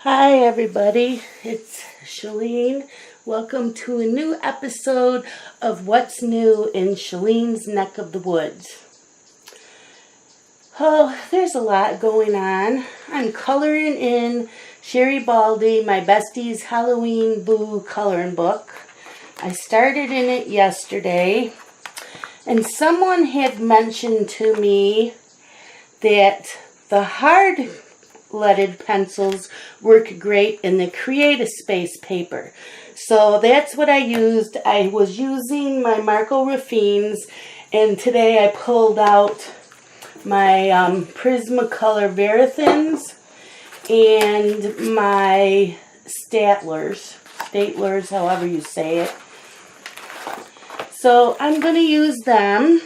Hi everybody, it's Shalene. Welcome to a new episode of What's New in Shalene's Neck of the Woods. Oh, there's a lot going on. I'm coloring in Sherry Baldy, my bestie's Halloween Boo coloring book. I started in it yesterday, and someone had mentioned to me that the hard leaded pencils work great in the Create a Space paper. So that's what I used. I was using my Marco Raffines, and today I pulled out my Prismacolor Verithins and my Staedtlers, however you say it. So I'm going to use them.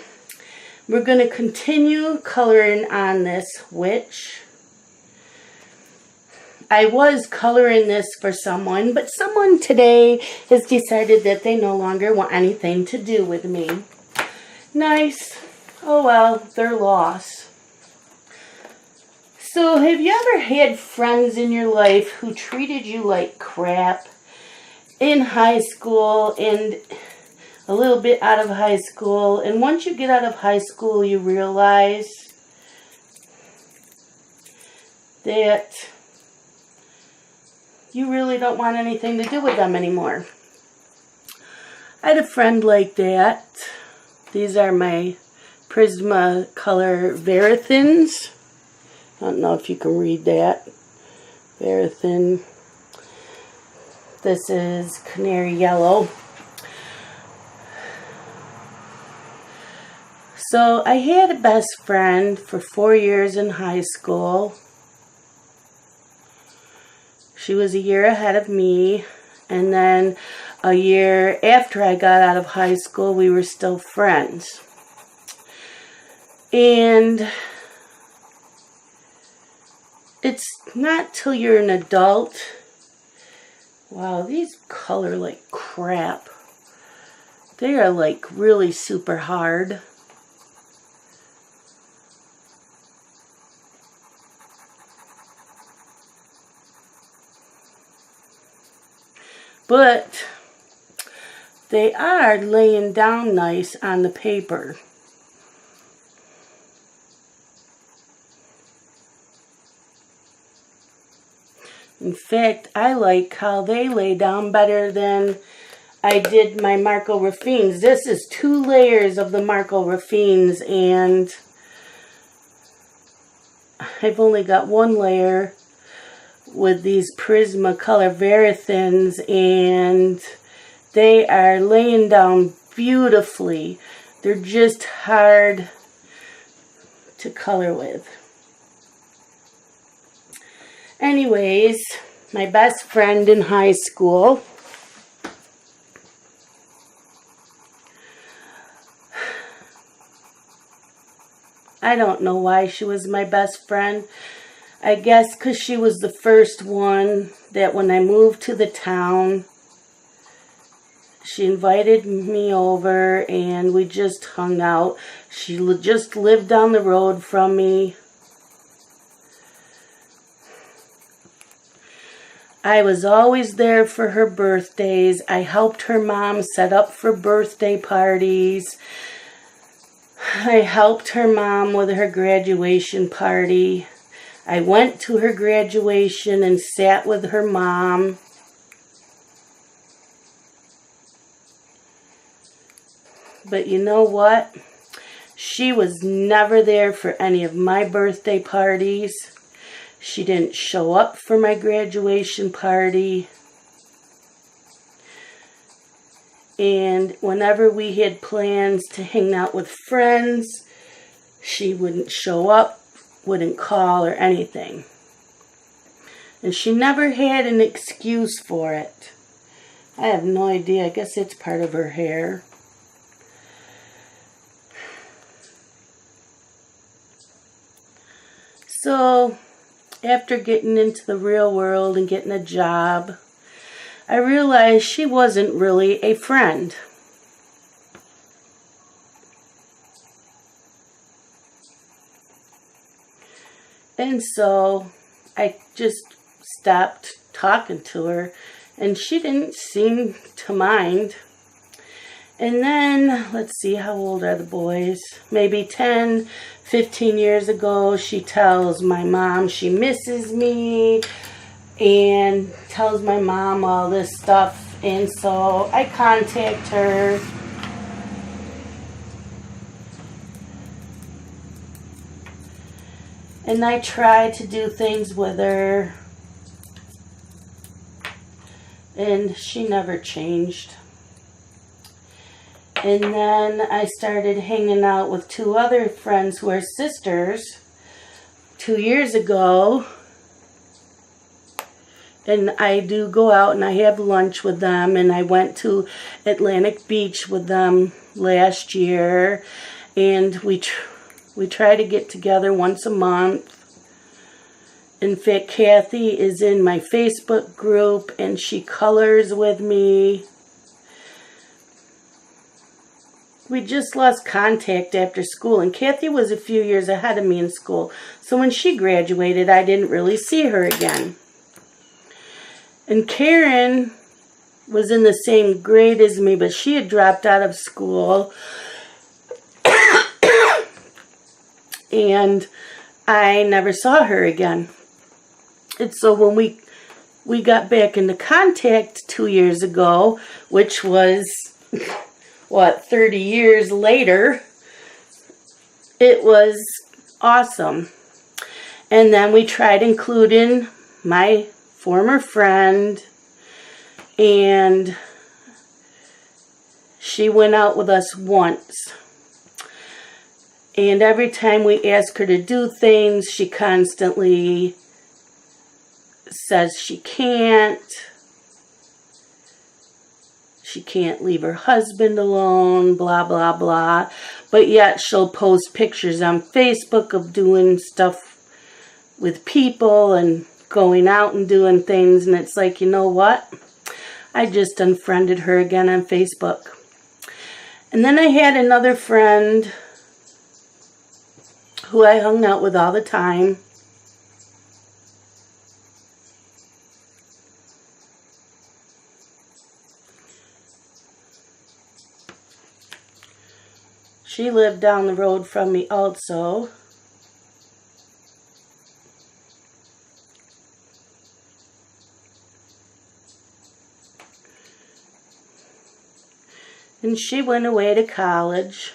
We're going to continue coloring on this witch. I was coloring this for someone, but someone today has decided that they no longer want anything to do with me. Nice. Oh well, their loss. So, have you ever had friends in your life who treated you like crap in high school and a little bit out of high school, and once you get out of high school you realize that you really don't want anything to do with them anymore? I had a friend like that. These are my Prismacolor Verithins. I don't know if you can read that. Verithin. This is Canary Yellow. So I had a best friend for 4 years in high school. She was a year ahead of me, and then a year after I got out of high school, we were still friends. And it's not till you're an adult. Wow, these color like crap. They are like really super hard. But they are laying down nice on the paper. In fact, I like how they lay down better than I did my Marco Raffines. This is 2 layers of the Marco Raffines, and I've only got 1 layer with these Prismacolor Verithins, and they are laying down beautifully. They're just hard to color with. Anyways, my best friend in high school, I don't know why she was my best friend. I guess because she was the first one that when I moved to the town, she invited me over and we just hung out. She just lived down the road from me. I was always there for her birthdays. I helped her mom set up for birthday parties. I helped her mom with her graduation party. I went to her graduation and sat with her mom. But you know what? She was never there for any of my birthday parties. She didn't show up for my graduation party. And whenever we had plans to hang out with friends, she wouldn't show up, wouldn't call or anything. And she never had an excuse for it. I have no idea. I guess it's part of her hair. So, after getting into the real world and getting a job, I realized she wasn't really a friend. And so I just stopped talking to her, and she didn't seem to mind. And then, let's see, how old are the boys? Maybe 10, 15 years ago, she tells my mom she misses me and tells my mom all this stuff. And so I contact her. And I try to do things with her. And she never changed. And then I started hanging out with 2 other friends who are sisters 2 years ago. And I do go out and I have lunch with them. And I went to Atlantic Beach with them last year. And we try to get together once a month. In fact, Kathy is in my Facebook group and she colors with me. We just lost contact after school, and Kathy was a few years ahead of me in school. So when she graduated, I didn't really see her again. And Karen was in the same grade as me, but she had dropped out of school. And I never saw her again. And so when we got back into contact 2 years ago, which was, 30 years later, it was awesome. And then we tried including my former friend, and she went out with us once. And every time we ask her to do things, she constantly says she can't. She can't leave her husband alone, blah, blah, blah. But yet she'll post pictures on Facebook of doing stuff with people and going out and doing things. And it's like, you know what? I just unfriended her again on Facebook. And then I had another friend who I hung out with all the time. She lived down the road from me also. And she went away to college.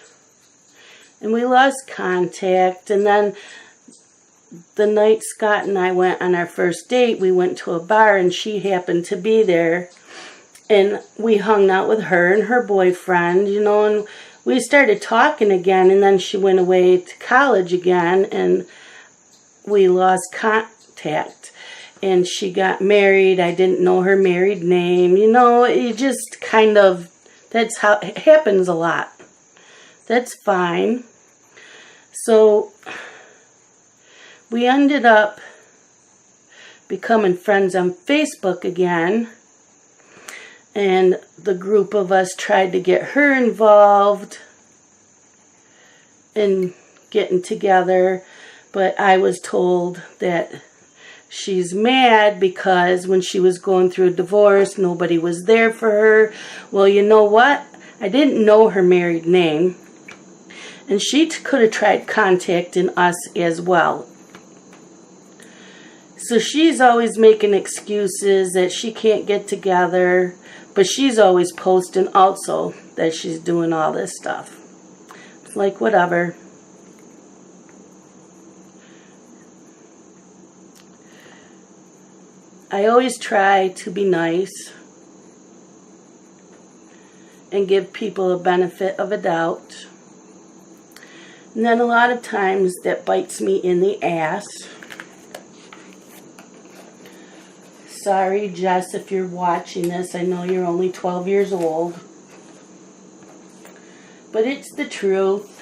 And we lost contact. And then the night Scott and I went on our first date, we went to a bar and she happened to be there. And we hung out with her and her boyfriend, you know, and we started talking again, and then she went away to college again, and we lost contact. And she got married. I didn't know her married name. You know, it just kind of, that's how it happens a lot. That's fine. So we ended up becoming friends on Facebook again. And the group of us tried to get her involved in getting together. But I was told that she's mad because when she was going through a divorce, nobody was there for her. Well, you know what? I didn't know her married name. And she could have tried contacting us as well. So she's always making excuses that she can't get together. But she's always posting also that she's doing all this stuff. It's like, whatever. I always try to be nice and give people a benefit of a doubt. And then a lot of times that bites me in the ass. Sorry, Jess, if you're watching this. I know you're only 12 years old. But it's the truth.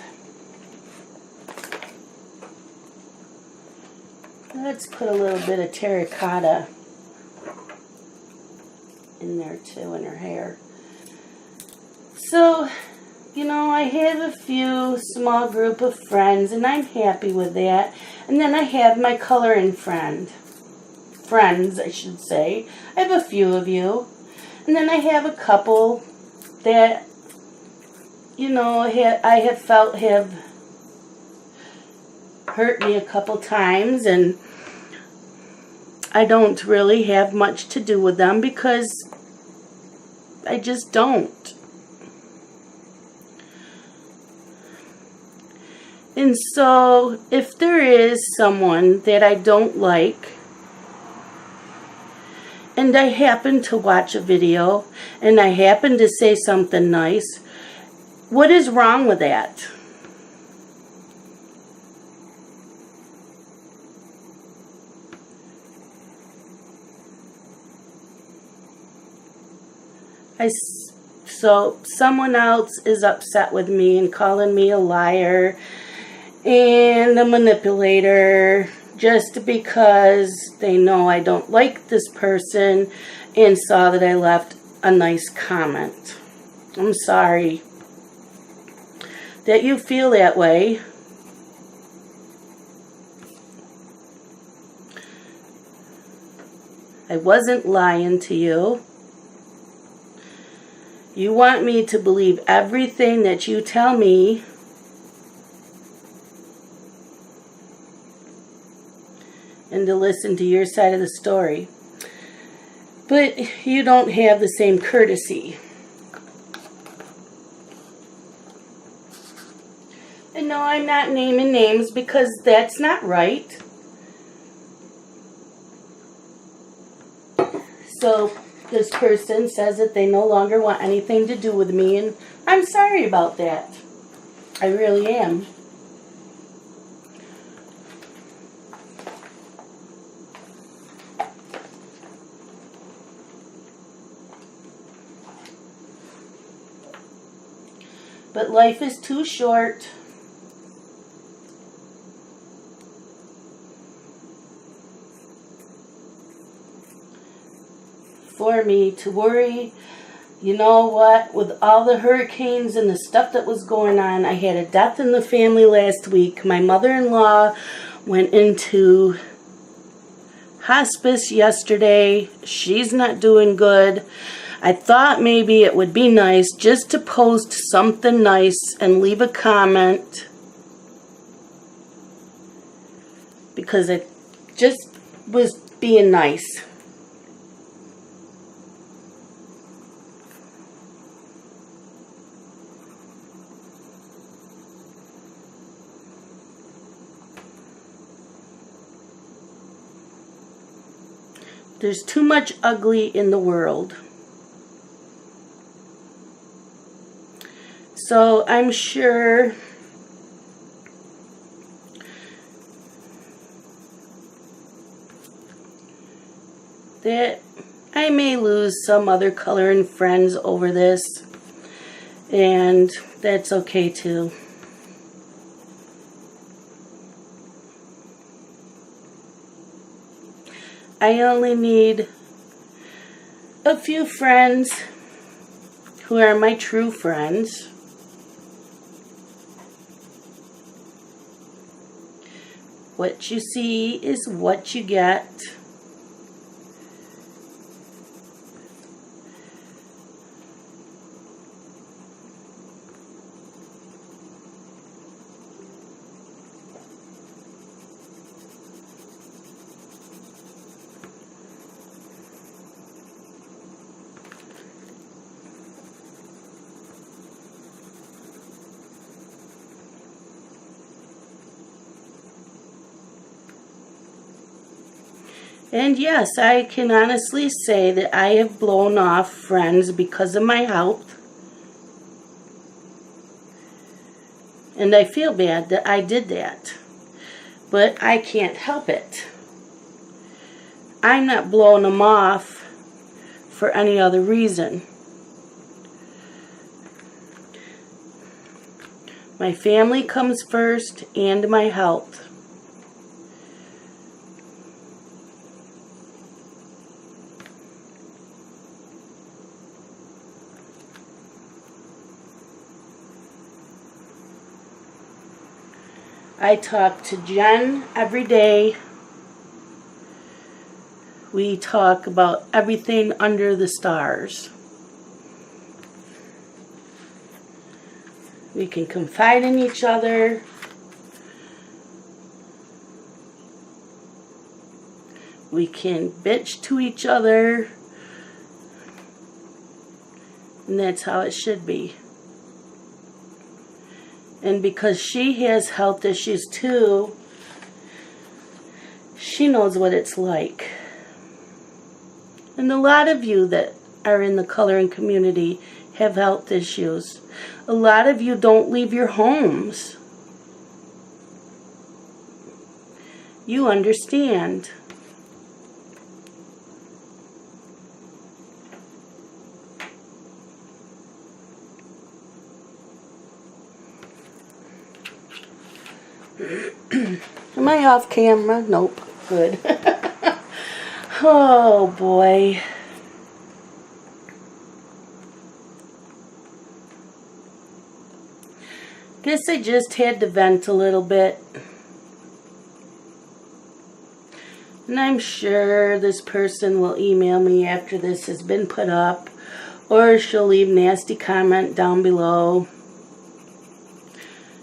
Let's put a little bit of terracotta in there too, in her hair. So, you know, I have a few small group of friends, and I'm happy with that. And then I have my coloring friend. friends, I should say. I have a few of you. And then I have a couple that, you know, I have felt have hurt me a couple times, and I don't really have much to do with them because I just don't. And so, if there is someone that I don't like, and I happen to watch a video, and I happen to say something nice, what is wrong with that? So someone else is upset with me and calling me a liar and a manipulator just because they know I don't like this person and saw that I left a nice comment. I'm sorry that you feel that way. I wasn't lying to you. You want me to believe everything that you tell me, and to listen to your side of the story. But you don't have the same courtesy. And no, I'm not naming names because that's not right. So this person says that they no longer want anything to do with me, and I'm sorry about that. I really am. But life is too short for me to worry. You know what? With all the hurricanes and the stuff that was going on, I had a death in the family last week. My mother-in-law went into hospice yesterday. She's not doing good. I thought maybe it would be nice just to post something nice and leave a comment, because I just was being nice. There's too much ugly in the world. So I'm sure that I may lose some other coloring friends over this, and that's okay too. I only need a few friends who are my true friends. What you see is what you get. And yes, I can honestly say that I have blown off friends because of my health. And I feel bad that I did that. But I can't help it. I'm not blowing them off for any other reason. My family comes first, and my health. I talk to Jen every day, we talk about everything under the stars. We can confide in each other. We can bitch to each other. And that's how it should be. And because she has health issues too, she knows what it's like. And a lot of you that are in the coloring community have health issues. A lot of you don't leave your homes. You understand. Am I off camera? Nope. Good. Oh boy. Guess I just had to vent a little bit. And I'm sure this person will email me after this has been put up, or she'll leave a nasty comment down below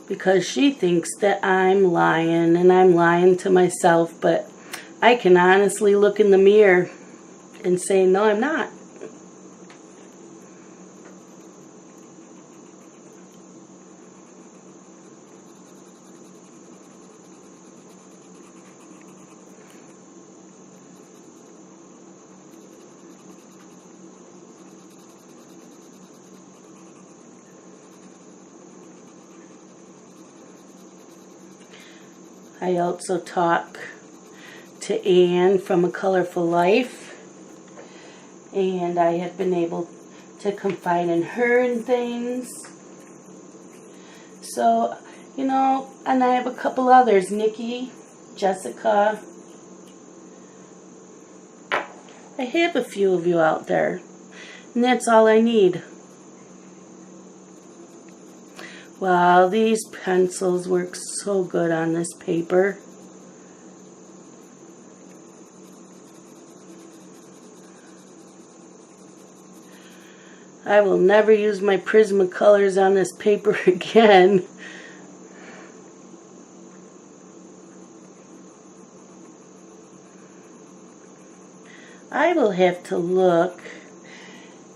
because she thinks that I'm lying, and I'm lying to myself, but I can honestly look in the mirror and say, no, I'm not. I also talk to Anne from A Colorful Life, and I have been able to confide in her and things. So, you know, and I have a couple others, Nikki, Jessica. I have a few of you out there, and that's all I need. Wow, these pencils work so good on this paper. I will never use my Prismacolors on this paper again. I will have to look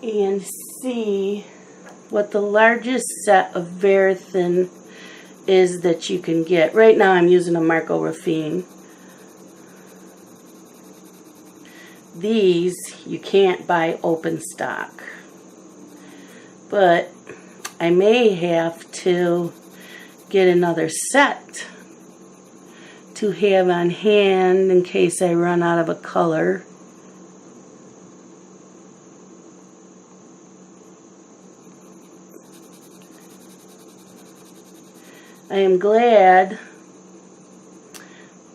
and see what the largest set of Verithin is that you can get. Right now I'm using a Marco Raffine. These you can't buy open stock, but I may have to get another set to have on hand in case I run out of a color. I am glad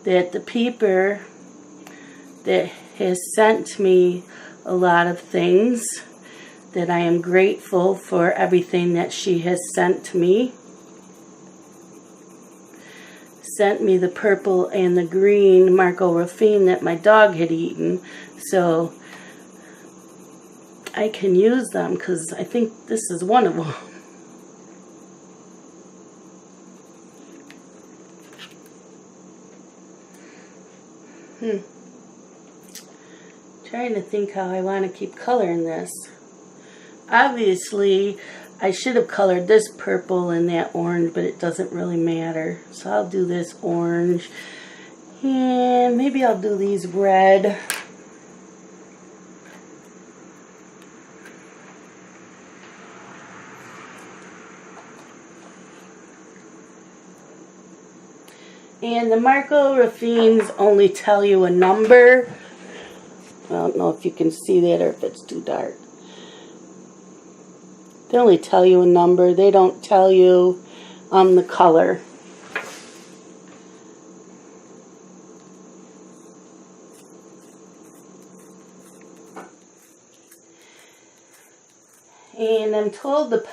that the peeper that has sent me a lot of things, that I am grateful for everything that she has sent to me. Sent me the purple and the green Marco Raffine that my dog had eaten, so I can use them because I think this is one of them. Trying to think how I want to keep coloring this. Obviously, I should have colored this purple and that orange, but it doesn't really matter. So I'll do this orange, and maybe I'll do these red. And the Marco Raffines only tell you a number. I don't know if you can see that or if it's too dark. They only tell you a number. They don't tell you the color. And I'm told the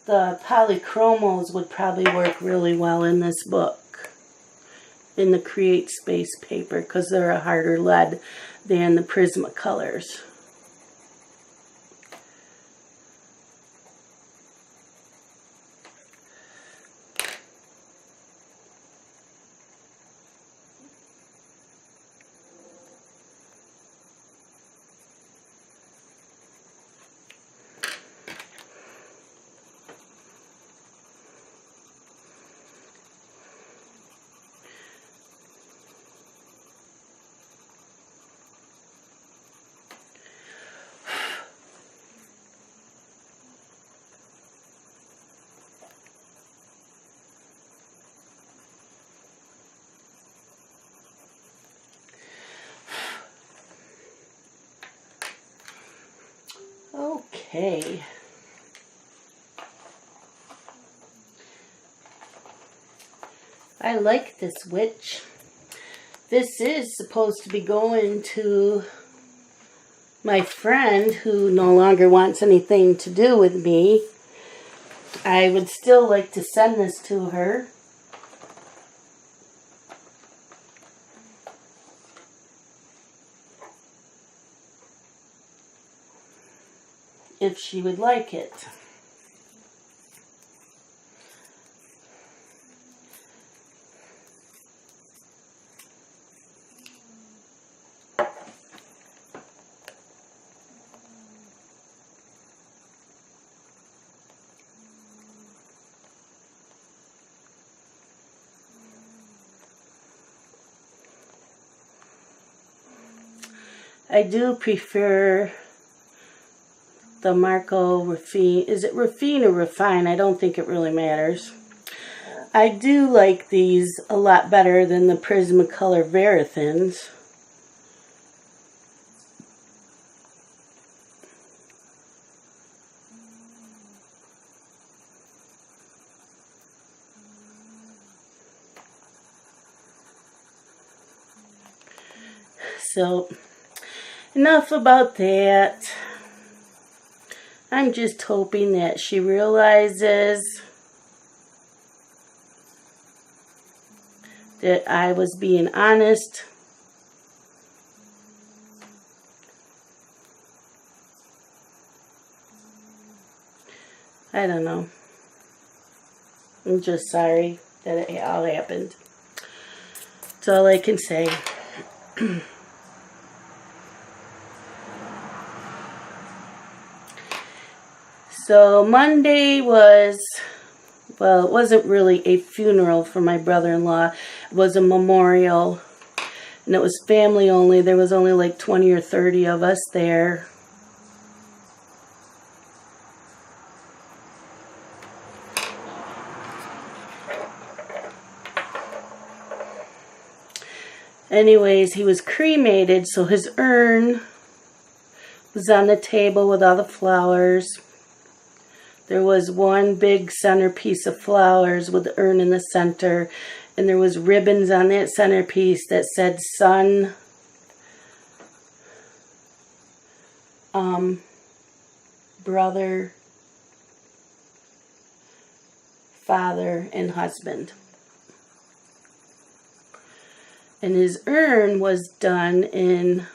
polychromos would probably work really well in this book. in the Create Space paper because they're a harder lead than the Prismacolors. Okay. I like this witch. This is supposed to be going to my friend who no longer wants anything to do with me. I would still like to send this to her. If she would like it. I do prefer the Marco Raffine. Is it Raffine or Refine? I don't think it really matters. I do like these a lot better than the Prismacolor Verathins. So, enough about that. I'm just hoping that she realizes that I was being honest. I don't know. I'm just sorry that it all happened. That's all I can say. So Monday was, well, it wasn't really a funeral for my brother-in-law. It was a memorial, and it was family only. There was only like 20 or 30 of us there. Anyways, he was cremated, so his urn was on the table with all the flowers. There was one big centerpiece of flowers with the urn in the center, and there was ribbons on that centerpiece that said son, brother, father, and husband. And his urn was done in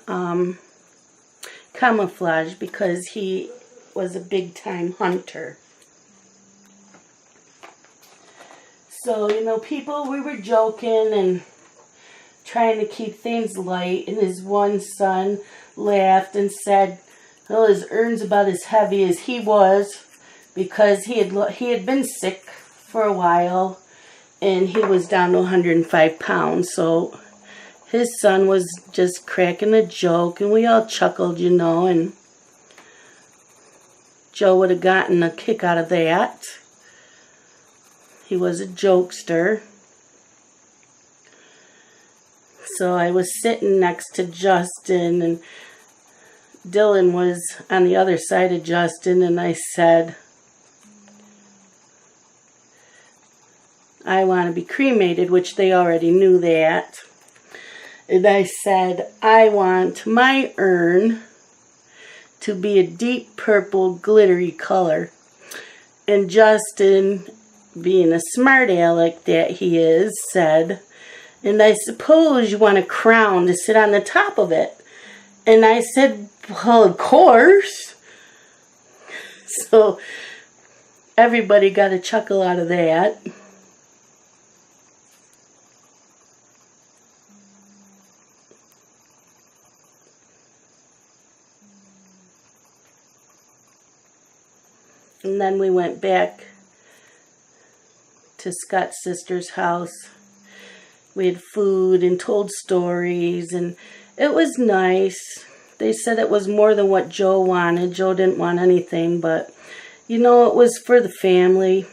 camouflage because he was a big-time hunter. So, you know, people, we were joking and trying to keep things light, and his one son laughed and said, well, his urn's about as heavy as he was because he had been sick for a while, and he was down to 105 pounds, so his son was just cracking a joke, and we all chuckled, you know, and Joe would have gotten a kick out of that. He was a jokester. So I was sitting next to Justin, and Dylan was on the other side of Justin, and I said, I want to be cremated, which they already knew that. And I said, I want my urn to be a deep purple glittery color. And Justin, being a smart aleck that he is, said, And I suppose you want a crown to sit on the top of it. And I said, well, of course. So everybody got a chuckle out of that. And then we went back to Scott's sister's house. We had food and told stories, and it was nice. They said it was more than what Joe wanted. Joe didn't want anything, but you know, it was for the family.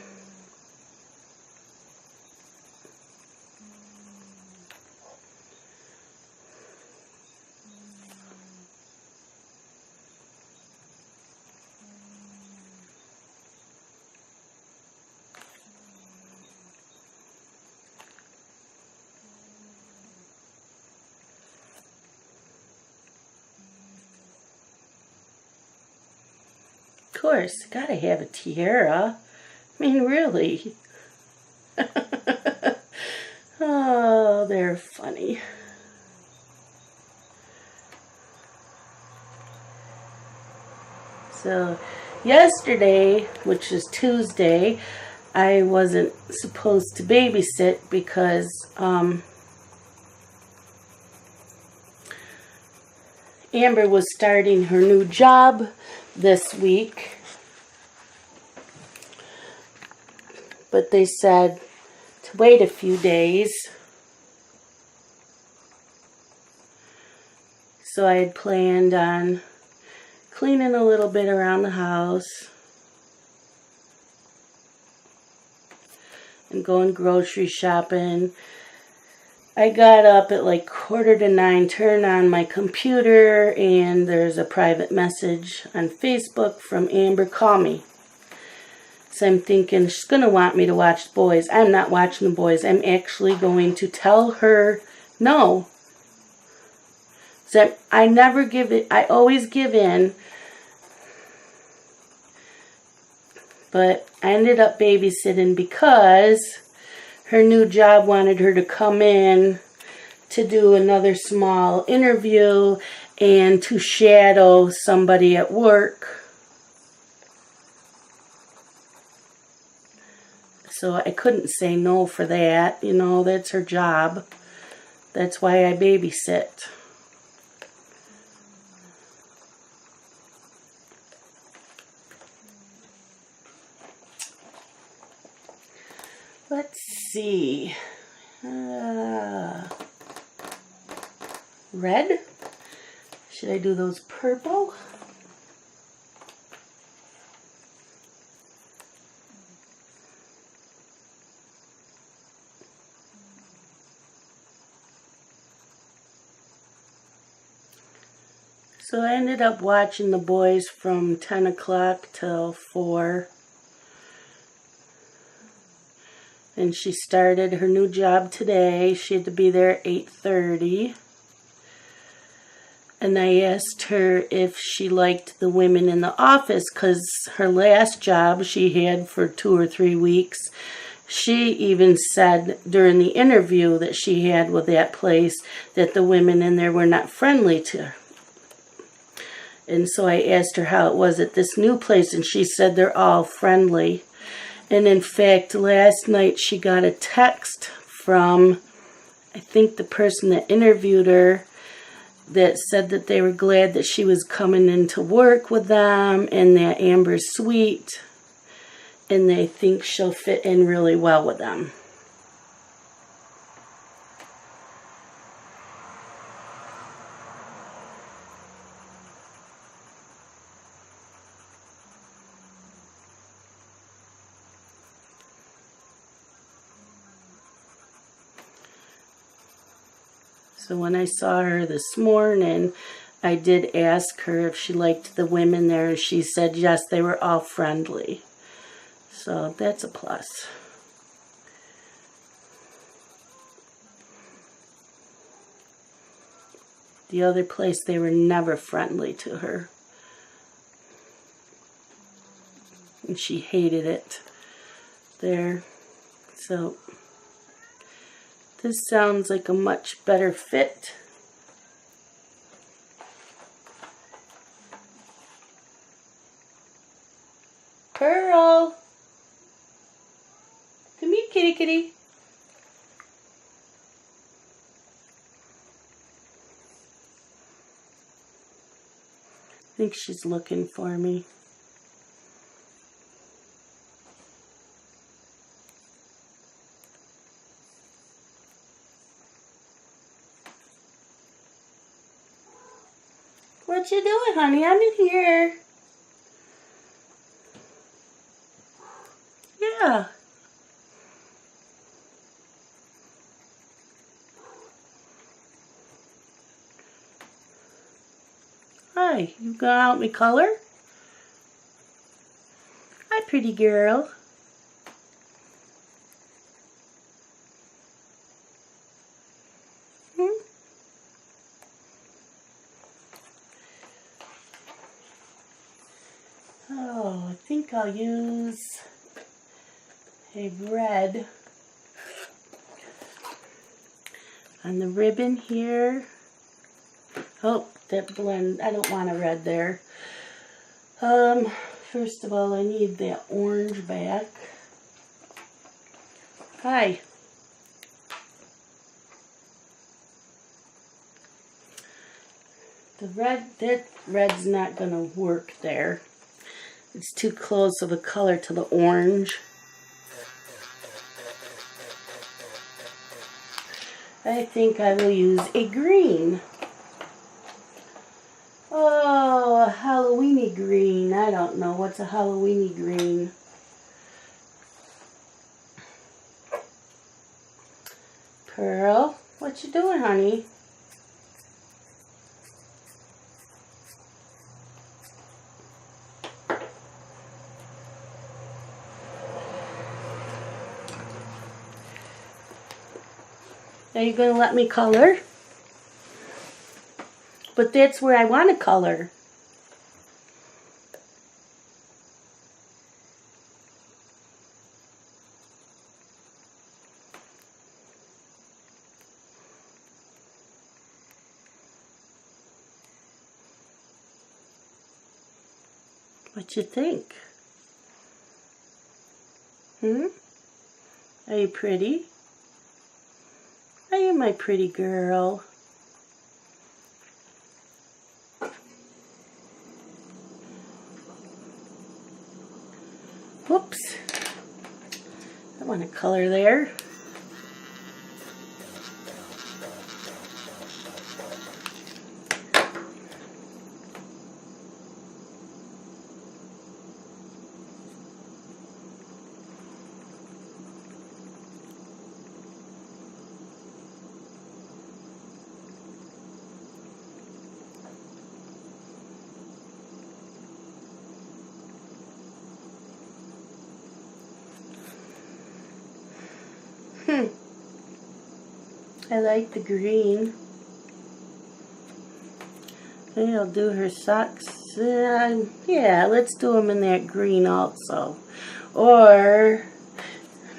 Of course, gotta have a tiara. I mean, really. Oh, they're funny. So, yesterday, which is Tuesday, I wasn't supposed to babysit because Amber was starting her new job this week, but they said to wait a few days. So I had planned on cleaning a little bit around the house and going grocery shopping. I got up at like 8:45, turned on my computer, and there's a private message on Facebook from Amber, call me. So I'm thinking she's going to want me to watch The Boys. I'm not watching The Boys. I'm actually going to tell her no. So I never give it, I always give in. But I ended up babysitting because her new job wanted her to come in to do another small interview and to shadow somebody at work. So I couldn't say no for that. You know, that's her job. That's why I babysit. Let's see. Red? Should I do those purple? So I ended up watching The Boys from 10 o'clock till 4. And she started her new job today. She had to be there at 8:30. And I asked her if she liked the women in the office, because her last job she had for 2 or 3 weeks, she even said during the interview that she had with that place that the women in there were not friendly to her. And so I asked her how it was at this new place, and she said they're all friendly. And in fact, last night she got a text from, I think, the person that interviewed her, that said that they were glad that she was coming in to work with them and that Amber's sweet and they think she'll fit in really well with them. So when I saw her this morning, I did ask her if she liked the women there, and she said yes, they were all friendly. So that's a plus. The other place, they were never friendly to her. And she hated it there. So This sounds like a much better fit. Pearl! Come here, kitty kitty. I think she's looking for me. What you doing, honey? I'm in here. Yeah. Hi, you gonna help me color? Hi, pretty girl. Oh, I think I'll use a red on the ribbon here. Oh, that blend, I don't want a red there. First of all, I need that orange back. Hi. That red's not gonna work there. It's too close of a color to the orange. I think I will use a green. Oh, a Halloweeny green. I don't know what's a Halloweeny green. Pearl, what you doing, honey? Are you going to let me color? But that's where I want to color. What you think? Are you pretty? Are you my pretty girl? Whoops. I want to color there. I like the green. Maybe I'll do her socks. Yeah, let's do them in that green also. Or,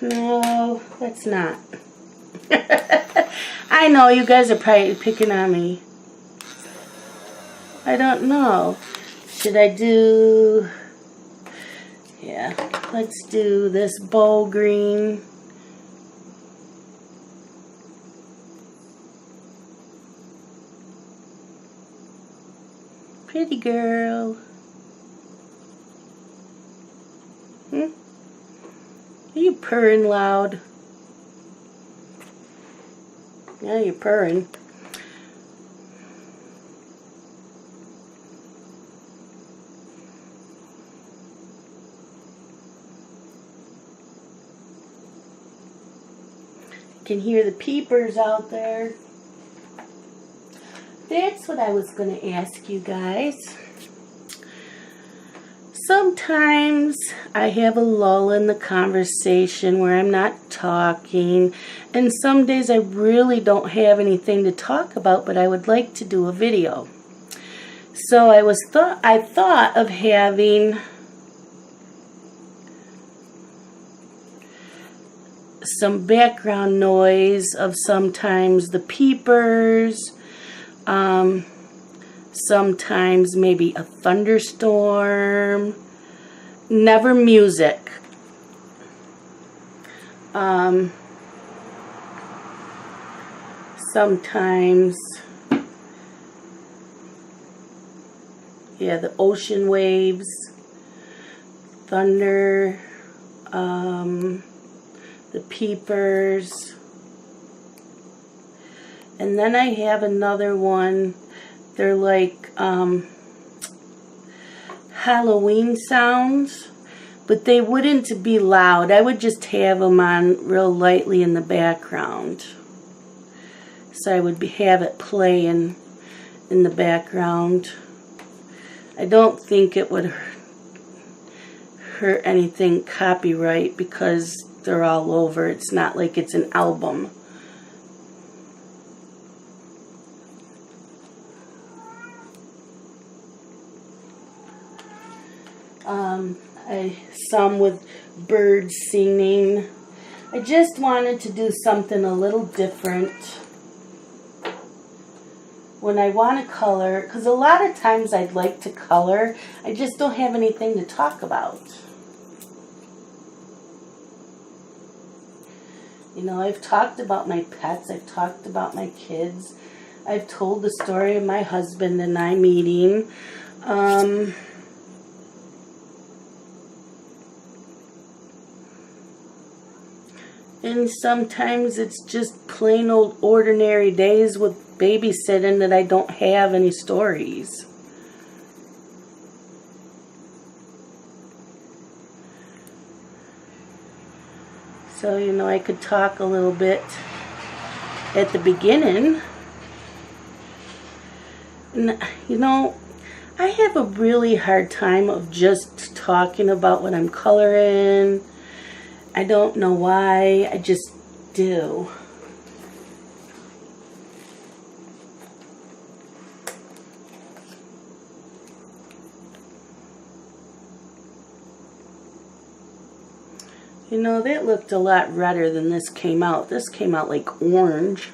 no, let's not. I know, you guys are probably picking on me. I don't know. Should I do... Yeah, let's do this bow green. Pretty girl. Are you purring loud? Yeah, you're purring. You can hear the peepers out there. That's what I was going to ask you guys. Sometimes I have a lull in the conversation where I'm not talking, and some days I really don't have anything to talk about, but I would like to do a video. So I thought of having some background noise of sometimes the peepers, sometimes maybe a thunderstorm, never music. Sometimes, yeah, the ocean waves, thunder, the peepers. And then I have another one. They're like Halloween sounds, but they wouldn't be loud. I would just have them on real lightly in the background. So I would have it playing in the background. I don't think it would hurt anything copyright because they're all over. It's not like it's an album. Some with birds singing. I just wanted to do something a little different when I want to color, because a lot of times I'd like to color, I just don't have anything to talk about. You know, I've talked about my pets, I've talked about my kids, I've told the story of my husband and I meeting. And sometimes it's just plain old ordinary days with babysitting that I don't have any stories. So, you know, I could talk a little bit at the beginning. And, you know, I have a really hard time of just talking about what I'm coloring. I don't know why, I just do. You know, that looked a lot redder than this came out. This came out like orange.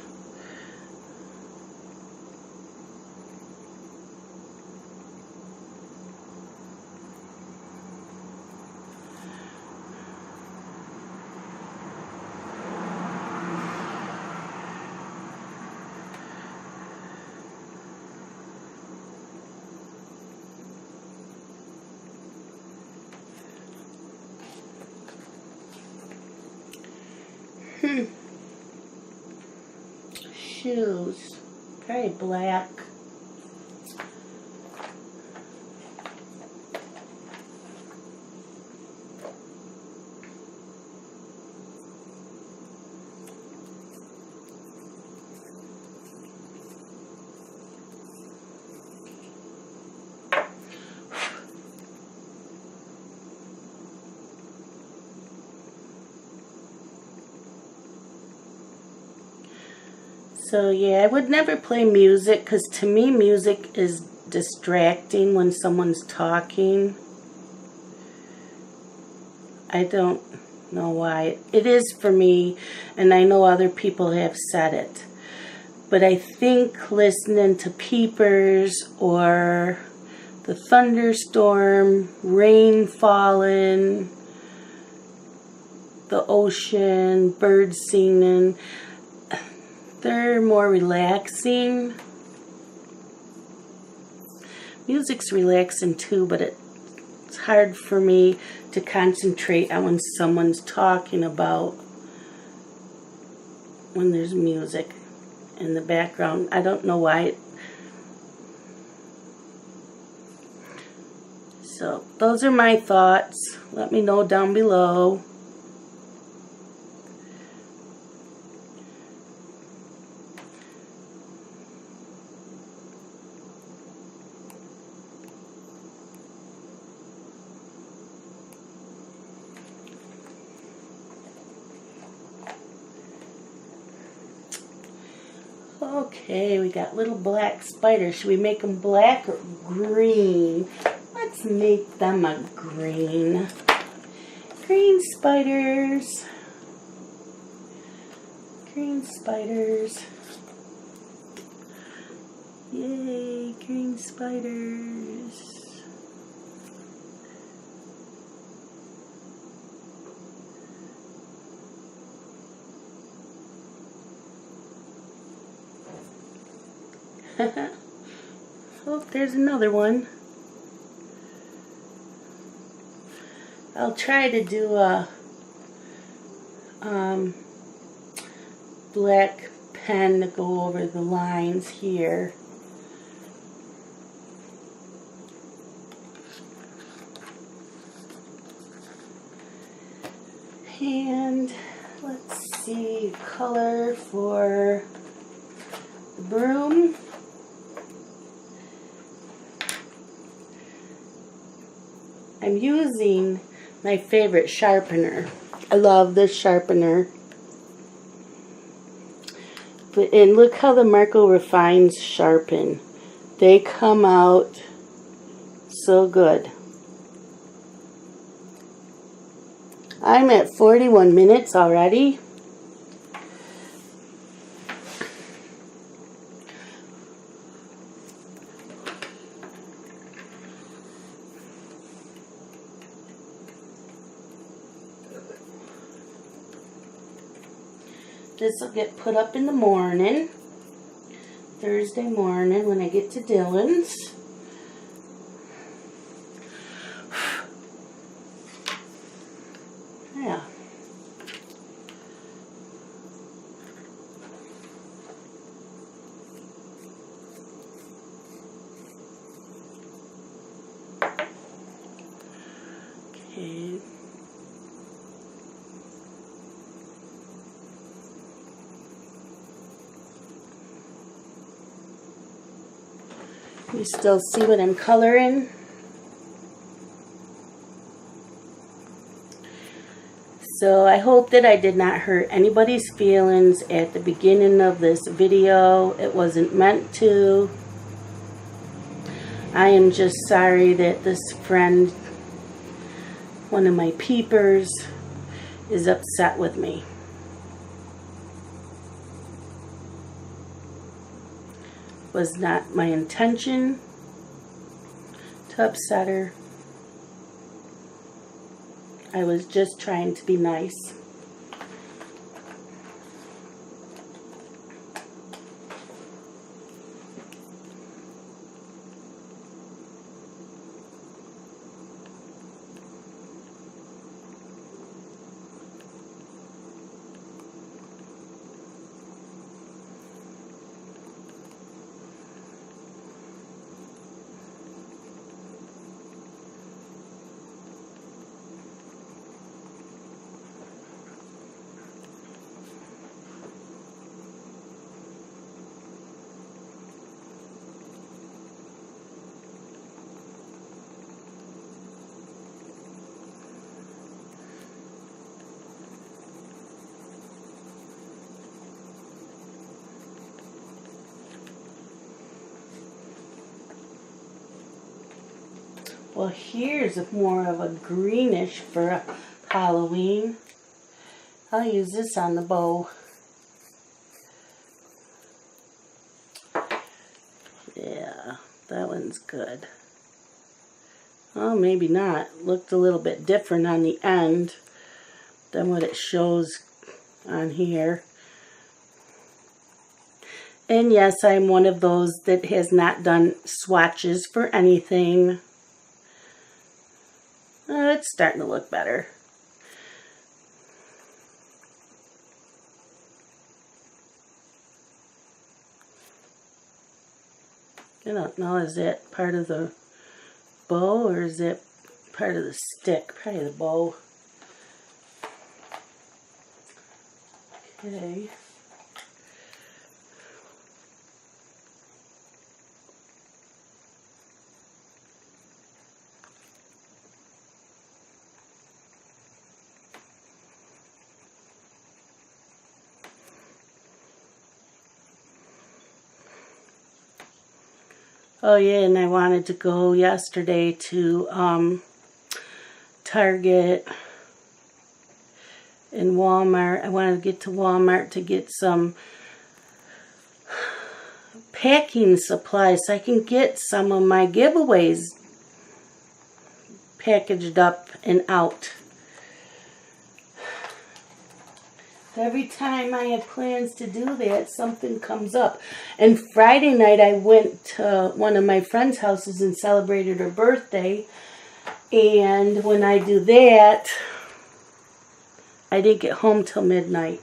Shoes, probably black. So yeah, I would never play music because to me music is distracting when someone's talking. I don't know why. It is for me, and I know other people have said it. But I think listening to peepers or the thunderstorm, rain falling, the ocean, birds singing, they're more relaxing. Music's relaxing too, but it's hard for me to concentrate on when someone's talking about when there's music in the background. I don't know why. So those are my thoughts. Let me know down below. Okay, we got little black spiders. Should we make them black or green? Let's make them a green. Green spiders. Green spiders. Yay, green spiders. Oh, there's another one. I'll try to do a black pen to go over the lines here. And let's see, color for the broom. I'm using my favorite sharpener. I love this sharpener. And look how the Marco Refines sharpen. They come out so good. I'm at 41 minutes already. This will get put up in the morning, Thursday morning when I get to Dylan's. Yeah. Okay. You still see what I'm coloring? So I hope that I did not hurt anybody's feelings at the beginning of this video. It wasn't meant to. I am just sorry that this friend, one of my peepers, is upset with me. Was not my intention to upset her. I was just trying to be nice. Well, here's more of a greenish for Halloween. I'll use this on the bow. Yeah, that one's good. Oh, maybe not. Looked a little bit different on the end than what it shows on here. And yes, I'm one of those that has not done swatches for anything. It's starting to look better. I don't know, is that part of the bow or is it part of the stick? Probably the bow. Okay. Oh yeah, and I wanted to go yesterday to Target in Walmart. I wanted to get to Walmart to get some packing supplies so I can get some of my giveaways packaged up and out. Every time I have plans to do that, something comes up. And Friday night I went to one of my friend's houses and celebrated her birthday. And when I do that, I didn't get home till midnight.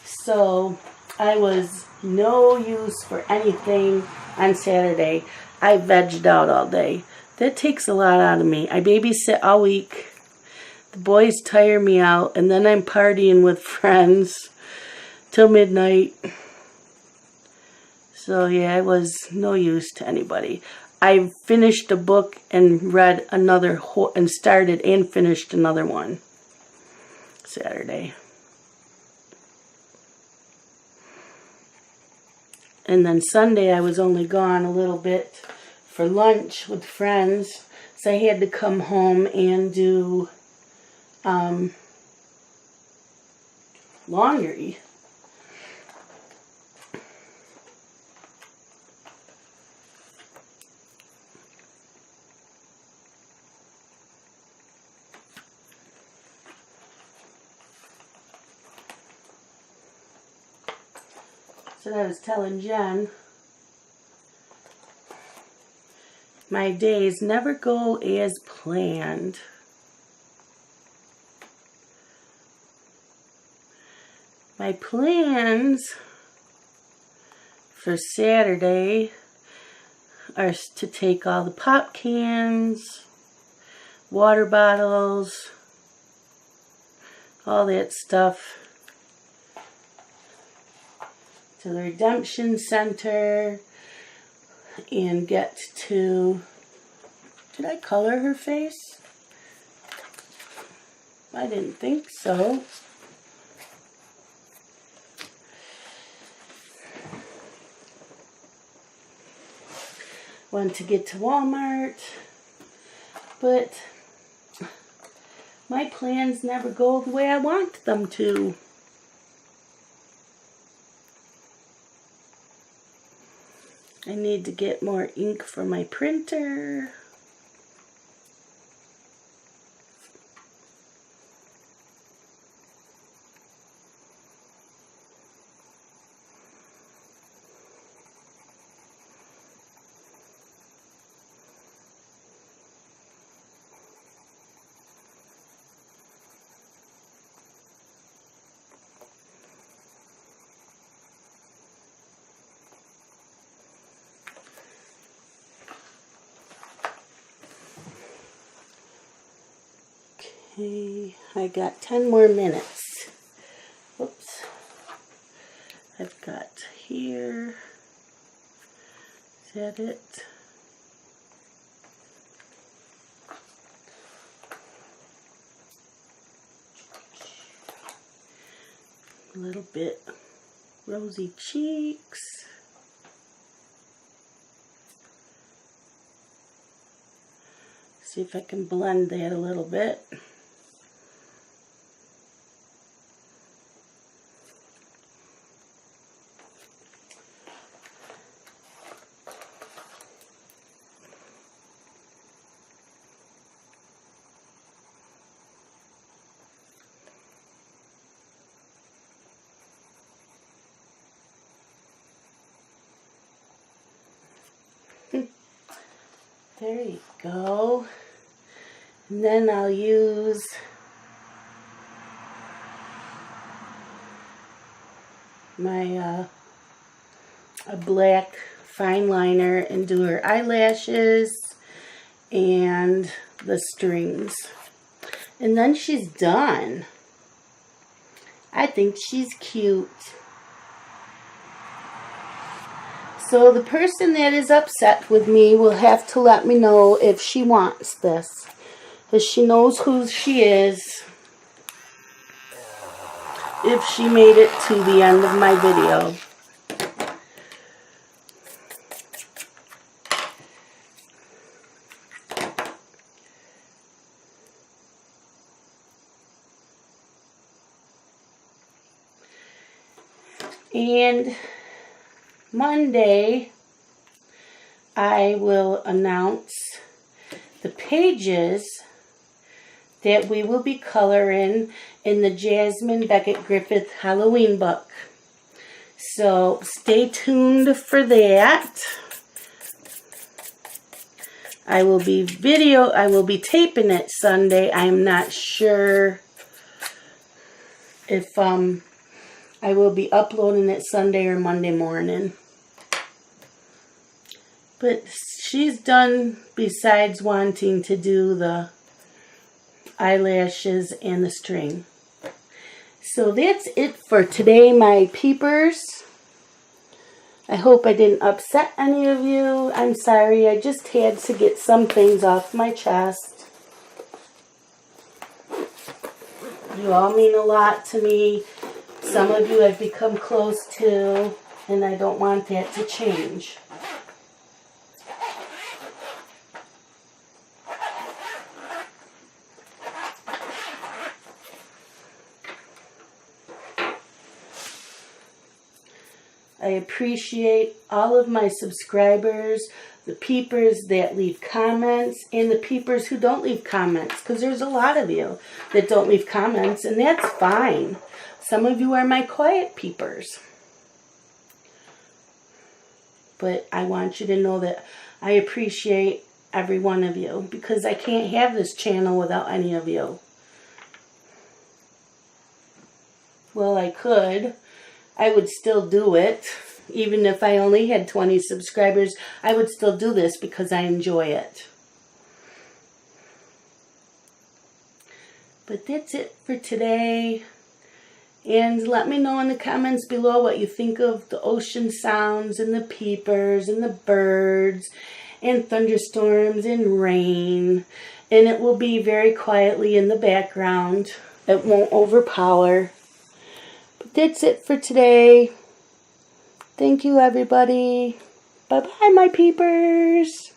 So I was no use for anything on Saturday. I vegged out all day. That takes a lot out of me. I babysit all week. The boys tire me out, and then I'm partying with friends till midnight. So yeah, I was no use to anybody. I finished a book and read another and started and finished another one Saturday. And then Sunday I was only gone a little bit for lunch with friends, so I had to come home and do laundry. So I was telling Jen, my days never go as planned. My plans for Saturday are to take all the pop cans, water bottles, all that stuff to the Redemption Center and get to... Did I color her face? I didn't think so. Want to get to Walmart, but my plans never go the way I want them to. I need to get more ink for my printer. Okay, I got 10 more minutes. Oops. I've got here. Is that it? A little bit rosy cheeks. See if I can blend that a little bit. There you go. And then I'll use my a black fine liner and do her eyelashes and the strings. And then she's done. I think she's cute. So the person that is upset with me will have to let me know if she wants this. Because she knows who she is. If she made it to the end of my video. And Monday, I will announce the pages that we will be coloring in the Jasmine Beckett Griffith Halloween book. So stay tuned for that. I will be taping it Sunday. I'm not sure if I will be uploading it Sunday or Monday morning. But she's done, besides wanting to do the eyelashes and the string. So that's it for today, my peepers. I hope I didn't upset any of you. I'm sorry, I just had to get some things off my chest. You all mean a lot to me. Some of you I've become close to, and I don't want that to change. I appreciate all of my subscribers, the peepers that leave comments, and the peepers who don't leave comments, because there's a lot of you that don't leave comments, and that's fine. Some of you are my quiet peepers. But I want you to know that I appreciate every one of you, because I can't have this channel without any of you. Well, I could. I would still do it. Even if I only had 20 subscribers, I would still do this because I enjoy it. But that's it for today. And let me know in the comments below what you think of the ocean sounds and the peepers and the birds and thunderstorms and rain. And it will be very quietly in the background. It won't overpower. But that's it for today. Thank you, everybody. Bye-bye, my peepers.